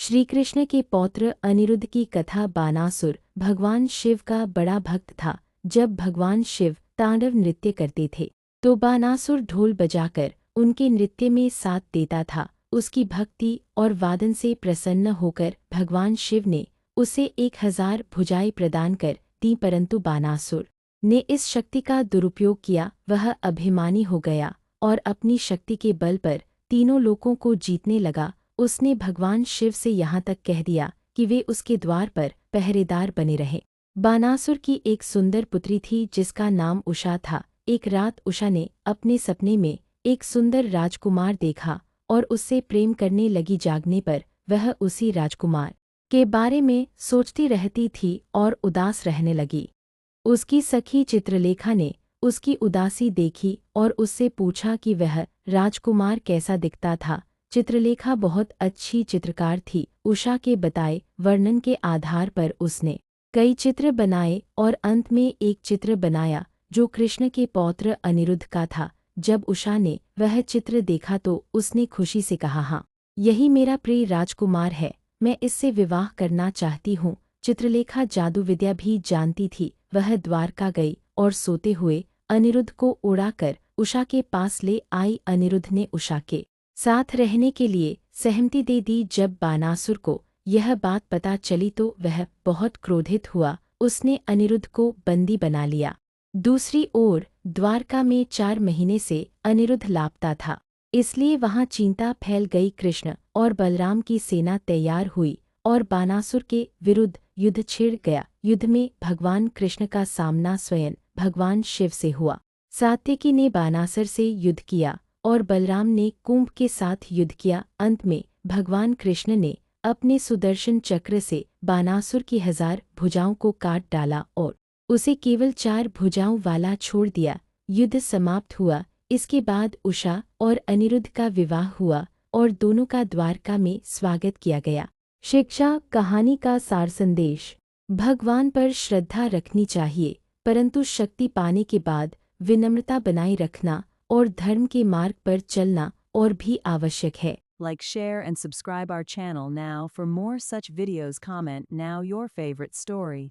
श्री कृष्ण के पौत्र अनिरुद्ध की कथा। बानासुर भगवान शिव का बड़ा भक्त था। जब भगवान शिव तांडव नृत्य करते थे तो बानासुर ढोल बजाकर उनके नृत्य में साथ देता था। उसकी भक्ति और वादन से प्रसन्न होकर भगवान शिव ने उसे 1000 भुजाएं प्रदान कर दी, परंतु बानासुर ने इस शक्ति का दुरुपयोग किया। वह अभिमानी हो गया और अपनी शक्ति के बल पर तीनों लोकों को जीतने लगा। उसने भगवान शिव से यहाँ तक कह दिया कि वे उसके द्वार पर पहरेदार बने रहे। बानासुर की एक सुंदर पुत्री थी जिसका नाम उषा था। एक रात उषा ने अपने सपने में एक सुंदर राजकुमार देखा और उससे प्रेम करने लगी। जागने पर वह उसी राजकुमार के बारे में सोचती रहती थी और उदास रहने लगी। उसकी सखी चित्रलेखा ने उसकी उदासी देखी और उससे पूछा कि वह राजकुमार कैसा दिखता था। चित्रलेखा बहुत अच्छी चित्रकार थी। उषा के बताए वर्णन के आधार पर उसने कई चित्र बनाए और अंत में एक चित्र बनाया जो कृष्ण के पौत्र अनिरुद्ध का था। जब उषा ने वह चित्र देखा तो उसने खुशी से कहा, हाँ, यही मेरा प्रिय राजकुमार है, मैं इससे विवाह करना चाहती हूँ। चित्रलेखा जादू विद्या भी जानती थी। वह द्वारका गई और सोते हुए अनिरुद्ध को उड़ाकर उषा के पास ले आई। अनिरुद्ध ने उषा के साथ रहने के लिए सहमति दे दी। जब बानासुर को यह बात पता चली तो वह बहुत क्रोधित हुआ। उसने अनिरुद्ध को बंदी बना लिया। दूसरी ओर द्वारका में 4 महीने से अनिरुद्ध लापता था, इसलिए वहां चिंता फैल गई। कृष्ण और बलराम की सेना तैयार हुई और बानासुर के विरुद्ध युद्ध छिड़ गया। युद्ध में भगवान कृष्ण का सामना स्वयं भगवान शिव से हुआ। सात्यकी ने बानासुर से युद्ध किया और बलराम ने कुंभ के साथ युद्ध किया। अंत में भगवान कृष्ण ने अपने सुदर्शन चक्र से बानासुर की 1000 भुजाओं को काट डाला और उसे केवल 4 भुजाओं वाला छोड़ दिया। युद्ध समाप्त हुआ। इसके बाद उषा और अनिरुद्ध का विवाह हुआ और दोनों का द्वारका में स्वागत किया गया। शिक्षा कहानी का सार संदेश। भगवान पर श्रद्धा रखनी चाहिए, परंतु शक्ति पाने के बाद विनम्रता बनाए रखना और धर्म के मार्ग पर चलना और भी आवश्यक है। Like, share, and subscribe our channel now for more such videos. Comment now your favorite story.